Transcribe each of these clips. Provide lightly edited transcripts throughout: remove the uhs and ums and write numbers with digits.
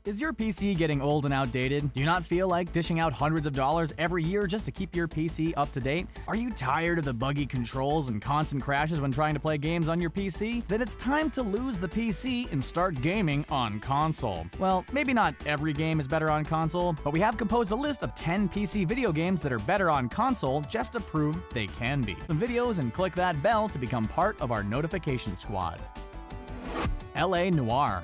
Is your PC getting old and outdated? Do you not feel like dishing out hundreds of dollars every year just to keep your PC up to date? Are you tired of the buggy controls and constant crashes when trying to play games on your PC? Then it's time to lose the PC and start gaming on console. Well, maybe not every game is better on console, but we have composed a list of 10 PC video games that are better on console just to prove they can be. Some videos and click that bell to become part of our notification squad. LA Noire.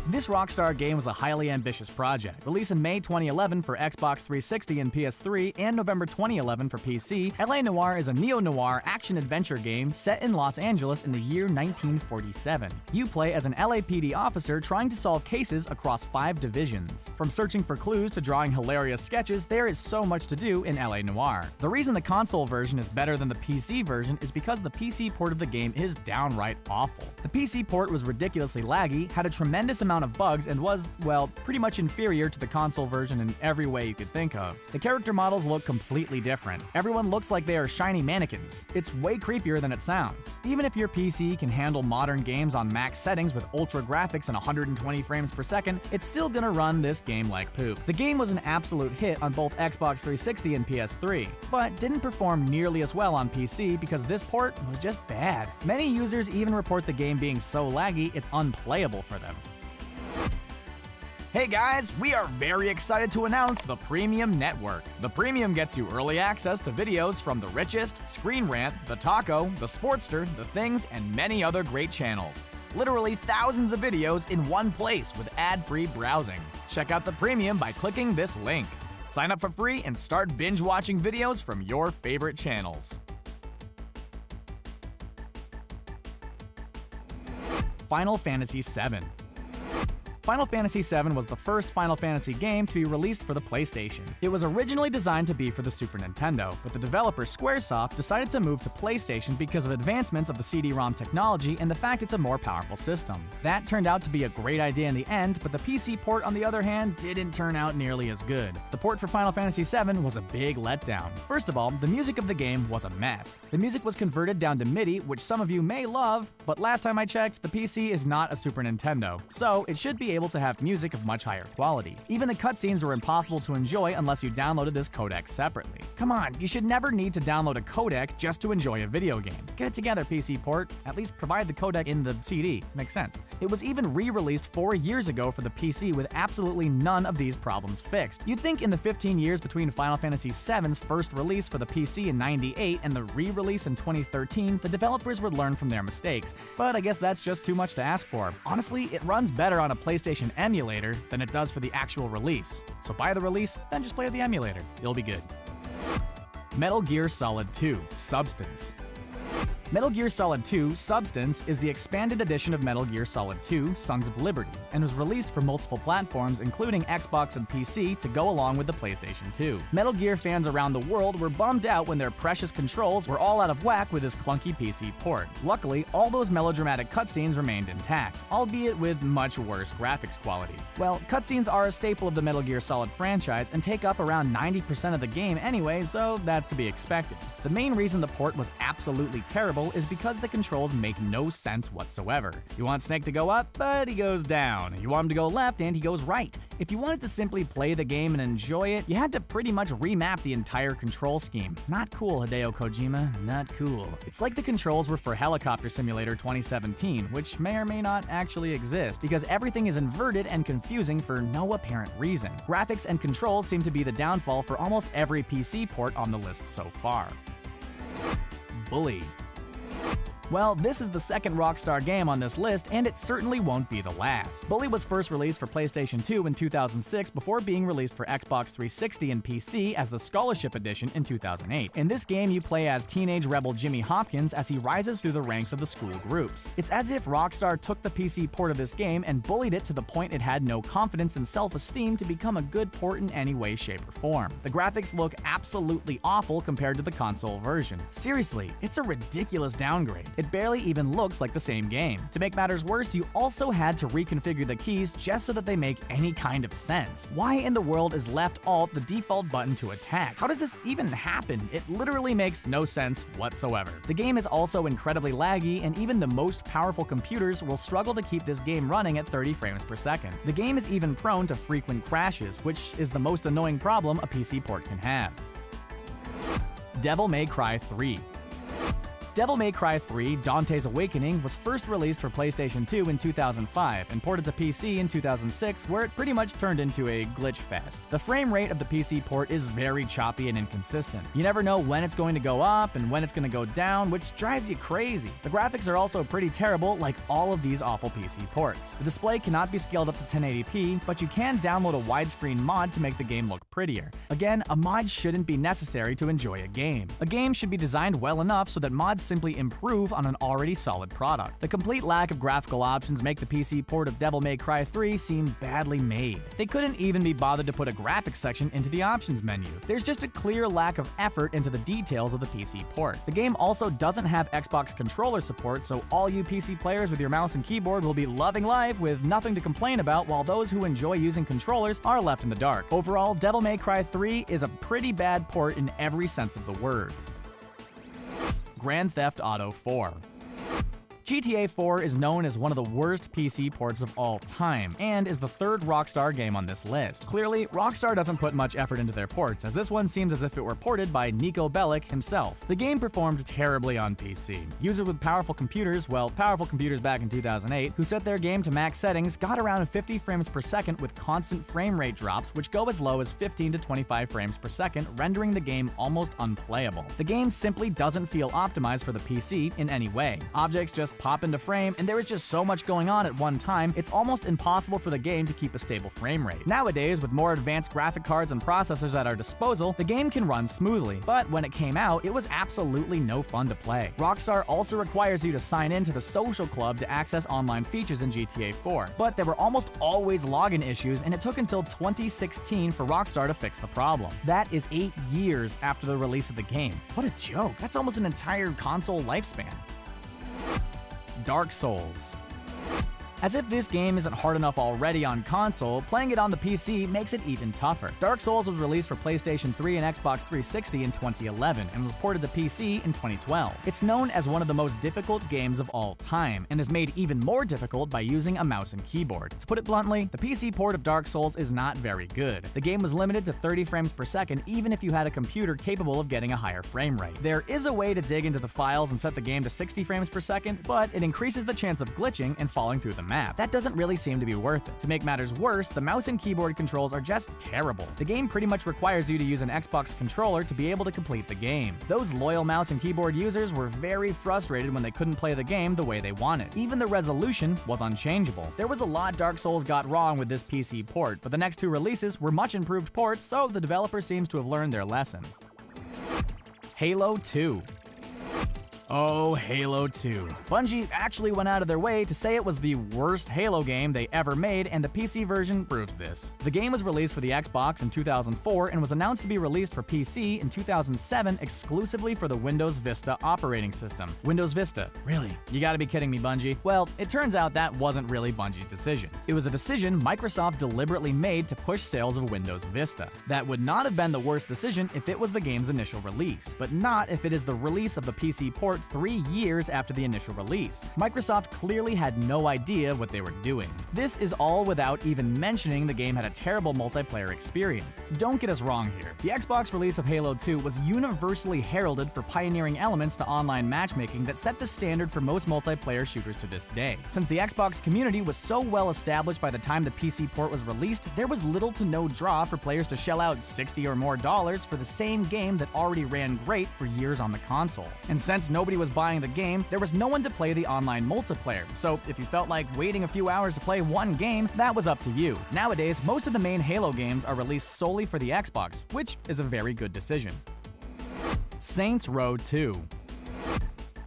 This Rockstar game was a highly ambitious project. Released in May 2011 for Xbox 360 and PS3 and November 2011 for PC, LA Noire is a neo-noir action-adventure game set in Los Angeles in the year 1947. You play as an LAPD officer trying to solve cases across 5 divisions. From searching for clues to drawing hilarious sketches, there is so much to do in LA Noire. The reason the console version is better than the PC version is because the PC port of the game is downright awful. The PC port was ridiculously laggy, had a tremendous amount of bugs, and was, well, pretty much inferior to the console version in every way you could think of. The character models look completely different. Everyone looks like they are shiny mannequins. It's way creepier than it sounds. Even if your PC can handle modern games on max settings with ultra graphics and 120 frames per second, it's still gonna run this game like poop. The game was an absolute hit on both Xbox 360 and PS3, but didn't perform nearly as well on PC because this port was just bad. Many users even report the game being so laggy it's unplayable for them. Hey guys, we are very excited to announce the Premium Network. The Premium gets you early access to videos from The Richest, Screen Rant, The Taco, The Sportster, The Things, and many other great channels. Literally thousands of videos in one place with ad-free browsing. Check out the Premium by clicking this link. Sign up for free and start binge-watching videos from your favorite channels. Final Fantasy VII. Final Fantasy VII was the first Final Fantasy game to be released for the PlayStation. It was originally designed to be for the Super Nintendo, but the developer Squaresoft decided to move to PlayStation because of advancements of the CD-ROM technology and the fact it's a more powerful system. That turned out to be a great idea in the end, but the PC port, on the other hand, didn't turn out nearly as good. The port for Final Fantasy VII was a big letdown. First of all, the music of the game was a mess. The music was converted down to MIDI, which some of you may love, but last time I checked, the PC is not a Super Nintendo, so it should be able to have music of much higher quality. Even the cutscenes were impossible to enjoy unless you downloaded this codec separately. Come on, you should never need to download a codec just to enjoy a video game. Get it together, PC port. At least provide the codec in the CD. Makes sense. It was even re-released 4 years ago for the PC with absolutely none of these problems fixed. You'd think in the 15 years between Final Fantasy VII's first release for the PC in '98 and the re-release in 2013, the developers would learn from their mistakes, but I guess that's just too much to ask for. Honestly, it runs better on a PlayStation emulator than it does for the actual release. So buy the release, then just play the emulator. You'll be good. Metal Gear Solid 2: Substance. Metal Gear Solid 2: Substance is the expanded edition of Metal Gear Solid 2: Sons of Liberty, and was released for multiple platforms including Xbox and PC to go along with the PlayStation 2. Metal Gear fans around the world were bummed out when their precious controls were all out of whack with this clunky PC port. Luckily, all those melodramatic cutscenes remained intact, albeit with much worse graphics quality. Well, cutscenes are a staple of the Metal Gear Solid franchise and take up around 90% of the game anyway, so that's to be expected. The main reason the port was absolutely terrible is because the controls make no sense whatsoever. You want Snake to go up, but he goes down. You want him to go left, and he goes right. If you wanted to simply play the game and enjoy it, you had to pretty much remap the entire control scheme. Not cool, Hideo Kojima, not cool. It's like the controls were for Helicopter Simulator 2017, which may or may not actually exist, because everything is inverted and confusing for no apparent reason. Graphics and controls seem to be the downfall for almost every PC port on the list so far. Bully. Well, this is the second Rockstar game on this list, and it certainly won't be the last. Bully was first released for PlayStation 2 in 2006 before being released for Xbox 360 and PC as the Scholarship Edition in 2008. In this game, you play as teenage rebel Jimmy Hopkins as he rises through the ranks of the school groups. It's as if Rockstar took the PC port of this game and bullied it to the point it had no confidence and self-esteem to become a good port in any way, shape, or form. The graphics look absolutely awful compared to the console version. Seriously, it's a ridiculous downgrade. It barely even looks like the same game. To make matters worse, you also had to reconfigure the keys just so that they make any kind of sense. Why in the world is left alt the default button to attack? How does this even happen? It literally makes no sense whatsoever. The game is also incredibly laggy, and even the most powerful computers will struggle to keep this game running at 30 frames per second. The game is even prone to frequent crashes, which is the most annoying problem a PC port can have. Devil May Cry 3. Devil May Cry 3: Dante's Awakening was first released for PlayStation 2 in 2005 and ported to PC in 2006, where it pretty much turned into a glitch fest. The frame rate of the PC port is very choppy and inconsistent. You never know when it's going to go up and when it's going to go down, which drives you crazy. The graphics are also pretty terrible, like all of these awful PC ports. The display cannot be scaled up to 1080p, but you can download a widescreen mod to make the game look prettier. Again, a mod shouldn't be necessary to enjoy a game. A game should be designed well enough so that mods simply improve on an already solid product. The complete lack of graphical options make the PC port of Devil May Cry 3 seem badly made. They couldn't even be bothered to put a graphics section into the options menu. There's just a clear lack of effort into the details of the PC port. The game also doesn't have Xbox controller support, so all you PC players with your mouse and keyboard will be loving life with nothing to complain about, while those who enjoy using controllers are left in the dark. Overall, Devil May Cry 3 is a pretty bad port in every sense of the word. Grand Theft Auto 4. GTA 4 is known as one of the worst PC ports of all time, and is the third Rockstar game on this list. Clearly, Rockstar doesn't put much effort into their ports, as this one seems as if it were ported by Nico Bellic himself. The game performed terribly on PC. Users with powerful computers back in 2008, who set their game to max settings, got around 50 frames per second with constant frame rate drops, which go as low as 15 to 25 frames per second, rendering the game almost unplayable. The game simply doesn't feel optimized for the PC in any way. Objects just pop into frame, and there is just so much going on at one time, it's almost impossible for the game to keep a stable frame rate. Nowadays, with more advanced graphic cards and processors at our disposal, the game can run smoothly, but when it came out, it was absolutely no fun to play. Rockstar also requires you to sign in to the social club to access online features in GTA 4, but there were almost always login issues, and it took until 2016 for Rockstar to fix the problem. That is 8 years after the release of the game. What a joke. That's almost an entire console lifespan. Dark Souls. As if this game isn't hard enough already on console, playing it on the PC makes it even tougher. Dark Souls was released for PlayStation 3 and Xbox 360 in 2011 and was ported to PC in 2012. It's known as one of the most difficult games of all time, and is made even more difficult by using a mouse and keyboard. To put it bluntly, the PC port of Dark Souls is not very good. The game was limited to 30 frames per second even if you had a computer capable of getting a higher frame rate. There is a way to dig into the files and set the game to 60 frames per second, but it increases the chance of glitching and falling through the map. That doesn't really seem to be worth it. To make matters worse, the mouse and keyboard controls are just terrible. The game pretty much requires you to use an Xbox controller to be able to complete the game. Those loyal mouse and keyboard users were very frustrated when they couldn't play the game the way they wanted. Even the resolution was unchangeable. There was a lot Dark Souls got wrong with this PC port, but the next two releases were much improved ports, so the developer seems to have learned their lesson. Halo 2. Oh, Halo 2. Bungie actually went out of their way to say it was the worst Halo game they ever made, and the PC version proves this. The game was released for the Xbox in 2004 and was announced to be released for PC in 2007 exclusively for the Windows Vista operating system. Windows Vista, really? You gotta be kidding me, Bungie. Well, it turns out that wasn't really Bungie's decision. It was a decision Microsoft deliberately made to push sales of Windows Vista. That would not have been the worst decision if it was the game's initial release, but not if it is the release of the PC port 3 years after the initial release. Microsoft clearly had no idea what they were doing. This is all without even mentioning the game had a terrible multiplayer experience. Don't get us wrong here. The Xbox release of Halo 2 was universally heralded for pioneering elements to online matchmaking that set the standard for most multiplayer shooters to this day. Since the Xbox community was so well established by the time the PC port was released, there was little to no draw for players to shell out $60 or more for the same game that already ran great for years on the console. And since nobody was buying the game, there was no one to play the online multiplayer, so if you felt like waiting a few hours to play one game, that was up to you. Nowadays, most of the main Halo games are released solely for the Xbox, which is a very good decision. Saints Row 2.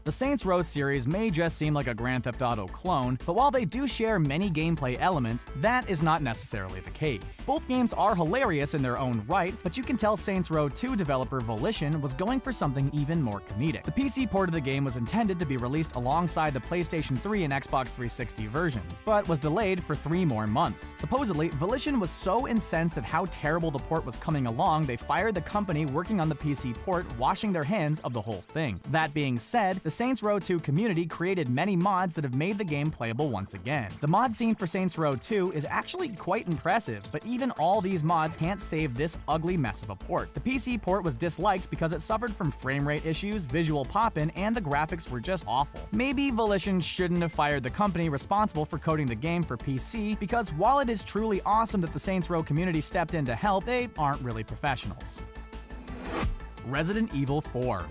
The Saints Row series may just seem like a Grand Theft Auto clone, but while they do share many gameplay elements, that is not necessarily the case. Both games are hilarious in their own right, but you can tell Saints Row 2 developer Volition was going for something even more comedic. The PC port of the game was intended to be released alongside the PlayStation 3 and Xbox 360 versions, but was delayed for 3 more months. Supposedly, Volition was so incensed at how terrible the port was coming along, they fired the company working on the PC port, washing their hands of the whole thing. That being said, the Saints Row 2 community created many mods that have made the game playable once again. The mod scene for Saints Row 2 is actually quite impressive, but even all these mods can't save this ugly mess of a port. The PC port was disliked because it suffered from frame rate issues, visual pop-in, and the graphics were just awful. Maybe Volition shouldn't have fired the company responsible for coding the game for PC, because while it is truly awesome that the Saints Row community stepped in to help, they aren't really professionals. Resident Evil 4.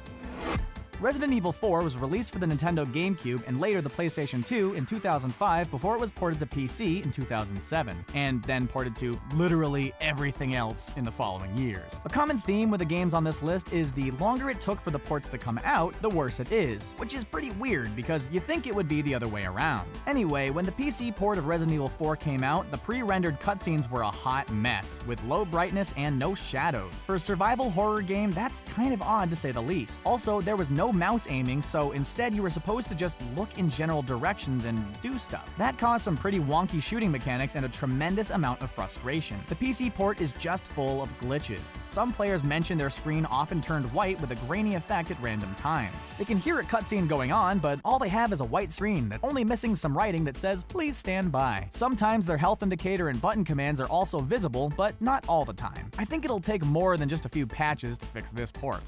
Resident Evil 4 was released for the Nintendo GameCube and later the PlayStation 2 in 2005 before it was ported to PC in 2007, and then ported to literally everything else in the following years. A common theme with the games on this list is the longer it took for the ports to come out, the worse it is, which is pretty weird because you think it would be the other way around. Anyway, when the PC port of Resident Evil 4 came out, the pre-rendered cutscenes were a hot mess, with low brightness and no shadows. For a survival horror game, that's kind of odd to say the least. Also, there was no mouse aiming, so instead you were supposed to just look in general directions and do stuff. That caused some pretty wonky shooting mechanics and a tremendous amount of frustration. The PC port is just full of glitches. Some players mention their screen often turned white with a grainy effect at random times. They can hear a cutscene going on, but all they have is a white screen that's only missing some writing that says, "Please stand by." Sometimes their health indicator and button commands are also visible, but not all the time. I think it'll take more than just a few patches to fix this port.